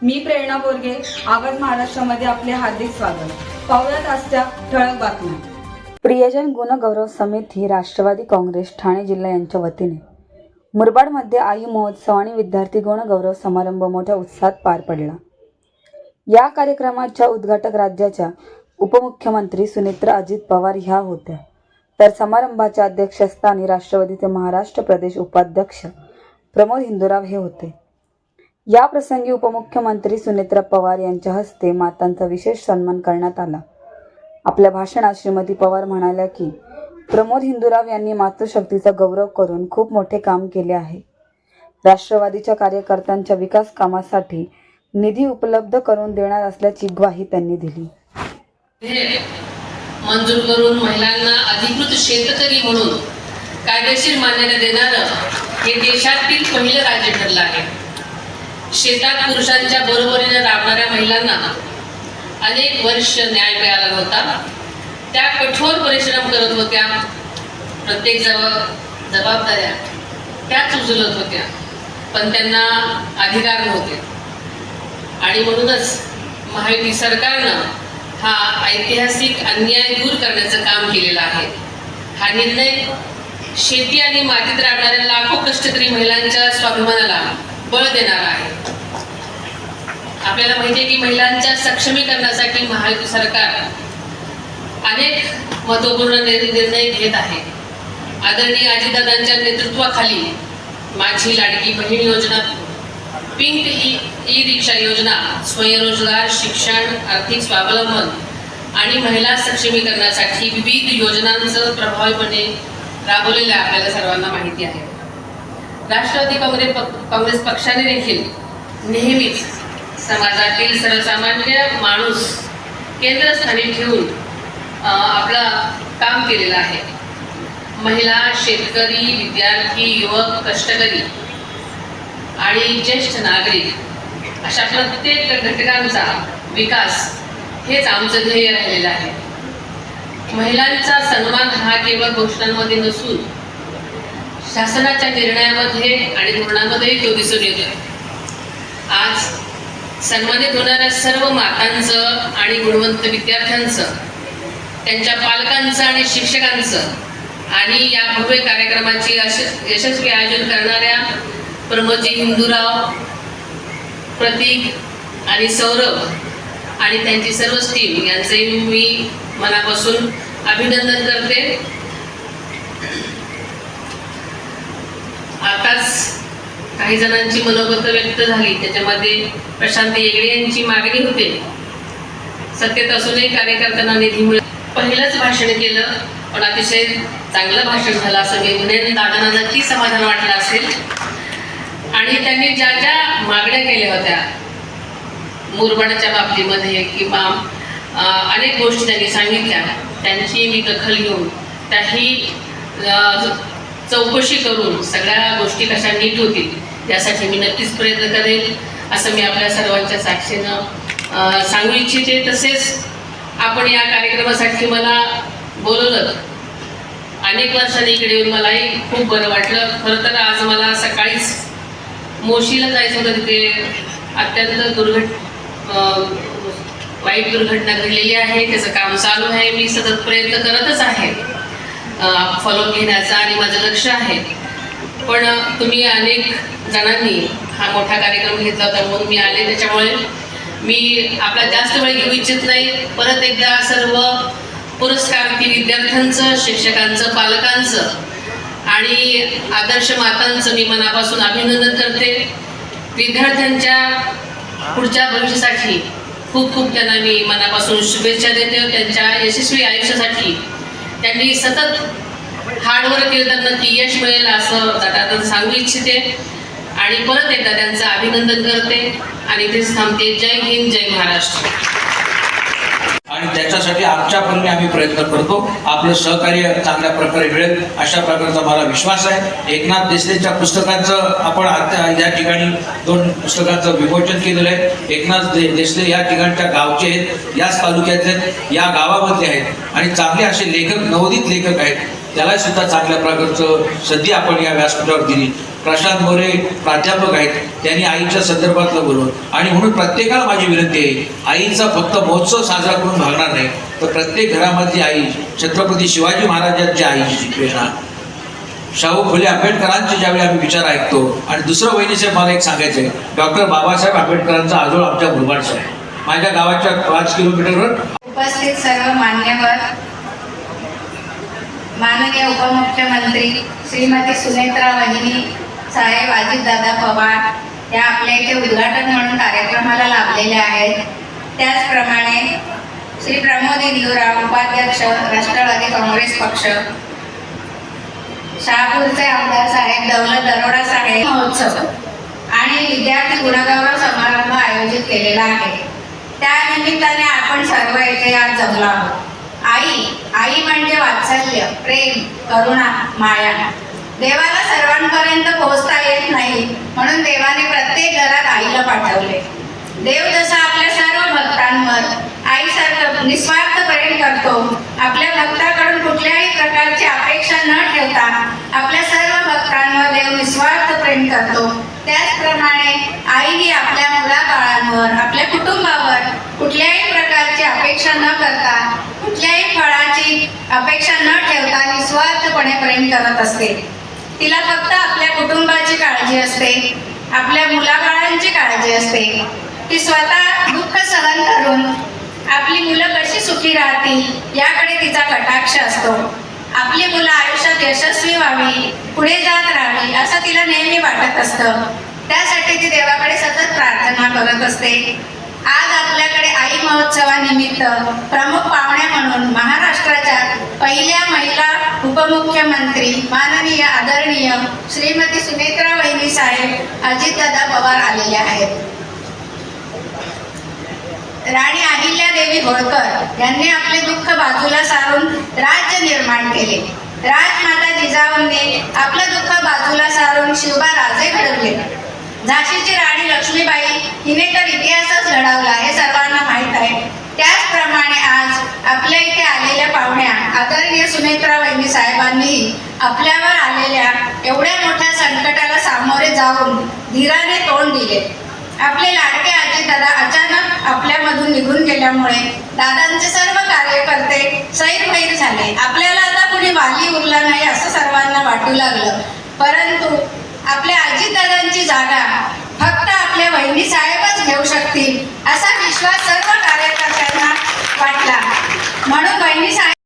मी प्रेरणा बोरगे, आवाज महाराष्ट्रामध्ये आपले हार्दिक स्वागत। पाहुयात आजच्या ठळक बातम्या। प्रियजन गुणगौरव समिती राष्ट्रवादी काँग्रेस ठाणे जिल्हा यांच्या वतीने मुरबाडमध्ये आयु महोत्सव आणि विद्यार्थी गुणगौरव समारंभ मोठ्या उत्साहात पार पडला। या कार्यक्रमाच्या उद्घाटक राज्याच्या उपमुख्यमंत्री सुनेत्रा अजित पवार ह्या होत्या, तर समारंभाच्या अध्यक्षस्थानी राष्ट्रवादीचे महाराष्ट्र प्रदेश उपाध्यक्ष प्रमोद हिंदूराव हे होते। या प्रसंगी उपमुख्यमंत्री सुनेत्रा पवार यांच्या हस्ते मातांचा विशेष सन्मान करण्यात आला। आपल्या भाषणात श्रीमती पवार म्हणाल्या की प्रमोद हिंदूराव यांनी मातृशक्तीचा गौरव करून खूप मोठे काम केले आहे। राष्ट्रवादीच्या कार्यकर्त्यांच्या विकास कामासाठी निधी उपलब्ध करून देणार असल्याची ग्वाही त्यांनी दिली। मंजूर करून महिलांना अधिकृत शेतकरी म्हणून कायदेशीर मान्यता देणारं हे देशातील पहिलं राज्य ठरलं आहे। शेतात पुरुषांच्या बरोबरीने राबणाऱ्या महिलांना अनेक वर्ष न्याय मिळाला नव्हता। त्या कठोर परिश्रम करत होत्या, प्रत्येक जबाबदाऱ्या त्याच उचलत होत्या, पण त्यांना अधिकार नव्हते। आणि म्हणूनच महायुती सरकारनं हा ऐतिहासिक अन्याय दूर करण्याचं काम केलेलं आहे। हा निर्णय शेती आणि मातीत राबणाऱ्या लाखो कष्टकरी महिलांच्या स्वाभिमानाला बळ देणार आहे। आपल्याला माहिती आहे की महिलांच्या सक्षमीकरणासाठी महायुती सरकार अनेक महत्त्वपूर्ण निर्णय घेत आहे। आदरणीय अजितदादांच्या नेतृत्वाखाली माझी लाडकी बहीण योजना, पिंक ई रिक्षा योजना, स्वयंरोजगार, शिक्षण, आर्थिक स्वावलंबन आणि महिला सक्षमीकरणासाठी विविध योजनांचं प्रभावीपणे राबवलेल्या आपल्याला सर्वांना माहिती आहे। राष्ट्रवादी काँग्रेस पक्षाने देखील नेहमीच समाजातील सर्वसामान्य माणूस केंद्रस्थानी ठेवून आपलं काम केलेलं आहे। महिला, शेतकरी, विद्यार्थी, युवक, कष्टकरी आणि ज्येष्ठ नागरिक अशा प्रत्येक घटकांचा विकास हेच आमचं ध्येय राहिलेलं आहे। महिलांचा सन्मान हा केवळ घोषणांमध्ये नसून शासनाच्या निर्णयामध्ये आणि धोरणामध्ये तो दिसून येतो। आज सन्मानित होणाऱ्या सर्व मातांचं आणि गुणवंत विद्यार्थ्यांचं, त्यांच्या पालकांचं आणि शिक्षकांचं आणि या भव्य कार्यक्रमाची यशस्वी आयोजन करणाऱ्या प्रमोदजी हिंदूराव, प्रतीक आणि सौरभ आणि त्यांची सर्व टीम यांचे मी मनापासून अभिनंदन करते। आताच काही जणांची मनोगत व्यक्त झाली, त्याच्यामध्ये प्रशांत येगडे यांची मागणी होते, सत्तेत असूनही कार्यकर्त्यांना निधी मिळत। पहिलंच भाषण केलं पण अतिशय चांगलं भाषण झालं असं मी म्हणेन। दादांना नक्की समाधान वाटलं असेल। आणि त्यांनी ज्या ज्या मागण्या केल्या होत्या मुरबाडच्या बाबतीमध्ये किंवा अनेक गोष्टी त्यांनी सांगितल्या, त्यांची मी दखल घेऊन त्याही चौकशी करून सगळ्या गोष्टी कशा नीट होतील यासाठी मी नक्कीच प्रयत्न करेल असं मी आपल्या सर्वांच्या साक्षीनं सांगू इच्छिते। तसेच आपण या कार्यक्रमासाठी मला बोलवलं, अनेक वर्षांनी इकडे येऊन मलाही खूप बरं वाटलं। खरं तर आज मला सकाळीच मोशीला जायचं होतं, तिथे अत्यंत वाईट दुर्घटना घडलेली आहे, त्याचं काम चालू आहे। मी सतत प्रयत्न करतच आहे फॉलो घेण्याचा आणि माझं लक्ष आहे, पण तुम्ही अनेक जणांनी हा मोठा कार्यक्रम घेतला होता म्हणून मी आले। त्याच्यामुळे मी आपला जास्त वेळ घेऊ इच्छित नाही। परत एकदा सर्व पुरस्कारार्थी विद्यार्थ्यांचं, शिक्षकांचं, पालकांचं आणि आदर्श मातांचं मी मनापासून अभिनंदन करते। विद्यार्थ्यांच्या पुढच्या भविष्यासाठी खूप खूप त्यांना मी मनापासून शुभेच्छा देते। त्यांच्या यशस्वी आयुष्यासाठी त्यांनी सतत हार्डवर्क केलं तर नक्की यश मिळेल असं दादा सांगू इच्छिते आणि परत एकदा त्यांचं अभिनंदन करते आणि तेच थांबते। जय हिंद, जय महाराष्ट्र। आणि त्याच्यासाठी आमच्याकडून आम्ही प्रयत्न करतो। आपलं सहकार्य चांगल्या प्रकारे मिळेल अशा प्रकारचा मला विश्वास आहे। एकनाथ देशलेच्या पुस्तकांचं आपण आता या ठिकाणी 2 पुस्तकांचं विमोचन केलेलं आहे। एकनाथ देशले या ठिकाणच्या गावचे आहेत, याच तालुक्यातले, या गावामधले आहेत आणि चांगले असे लेखक, नवोदित लेखक आहेत। त्याला सुद्धा चांगल्या प्रकारचं संधी आपण या व्यासपीठावर दिली. प्रशांत मोरे प्राध्यापक आहेत, त्यांनी आईच्या संदर्भातलं बोलून, आणि म्हणून प्रत्येकाला माझी विनंती आहे, आईचा फक्त महोत्सव साजरा करून भागणार नाही, तर प्रत्येक घरामधली आई छत्रपती शिवाजी महाराजांच्या आईची प्रेरणा, शाहू फुले आंबेडकरांचे ज्यावेळी आम्ही विचार ऐकतो. आणि दुसरं वहिनीसाहेब मला एक सांगायचं आहे, डॉक्टर बाबासाहेब आंबेडकरांचा आजोळ आमच्या मुरबाडचा आहे, माझ्या गावाच्या 5 किलोमीटरवर. उपस्थित सर्व मान्यवर, माननीय उपमुख्यमंत्री श्रीमती सुनेत्रा वहिनी साहेब अजितदादा पवार या आपल्या इथे उद्घाटन म्हणून कार्यक्रमाला लाभलेल्या आहेत. त्याचप्रमाणे श्री प्रमोद इंदुराव उपाध्यक्ष राष्ट्रवादी काँग्रेस पक्ष, शहापूरचे आमदार साहेब दौलत दरोडा साहेब, महोत्सव आणि विद्यार्थी गुणगौरव समारंभ आयोजित केलेला आहे. त्या निमित्ताने आपण सर्व येथे आज जमलो आहोत. आई म्हणजे वात्सल्य, प्रेम, करुणा, माया. देवाला सर्वांपर्यंत पोहोचता येत नाही, म्हणून देवाने प्रत्येक घरात आईला पाठवले. देव जसा आपल्या सर्व भक्तांवर आईसारखं निस्वार्थ प्रेम करतो, आपल्या भक्ताकडून कुठल्याही प्रकारची अपेक्षा न ठेवता आपल्या सर्व भक्तांवर देव निस्वार्थ प्रेम करतो, त्याचप्रमाणे आई ही आपल्या मुलाबाळांवर, आपल्या कुटुंबावर कुठल्याही प्रकारची अपेक्षा न करता, कुठल्याही फळाची अपेक्षा न ठेवता निस्वार्थपणे प्रेम करत असते. तिला फक्त आपल्या कुटुंबाची काळजी असते, आपल्या मुलाबाळांची काळजी असते. ती स्वतः दुःख सहन करून आपली मुलं कशी सुखी राहतील याकडे तिचा कटाक्ष असतो. आपली मुलं आयुष्यात यशस्वी व्हावी, पुढे जात राहावी असं तिला नेहमी वाटत असतं. त्यासाठी ती देवाकडे सतत प्रार्थना करत असते. आज आपल्याकडे आई महोत्सवानिमित्त प्रमुख पाहुण्या म्हणून महाराष्ट्राच्या पहिल्या महिला उपमुख्यमंत्री माननीय आदरणीय श्रीमती सुनेत्रा वहिनी साहेब अजितदादा पवार आलेल्या आहेत. राणी अहिल्यादेवी होळकर यांनी आपले दुःख बाजूला सारून राज्य निर्माण केले. राजमाता जिजाऊंनी आपलं दुःख बाजूला सारून शिवबा राजे घडवले. झाशीची राणी लक्ष्मीबाई हिने तर इतिहासच घडवला हे सर्वांना माहीत आहे. त्याचप्रमाणे आज आपल्या इथे आलेल्या पाहुण्या आदरणीय सुनेत्रा वहिनी साहेबांनी आपल्यावर आलेल्या एवढ्या मोठ्या संकटाला सामोरे जाऊन धीराने तोंड दिले. आपले लाडके अजितदादा अचानक आपल्यामधून निघून गेल्यामुळे दादांचे सर्व कार्यकर्ते सैरभैर झाले. आपल्याला आता कुणी वाली उरला नाही असं सर्वांना वाटू लागलं. परंतु आपल्या अजितदादांची जागा फक्त आपले वहिनी साहेबच घेऊ शकतील असा विश्वास सर्व कार्यकर्त्यांना वाटला. म्हणून वहिनी साहेब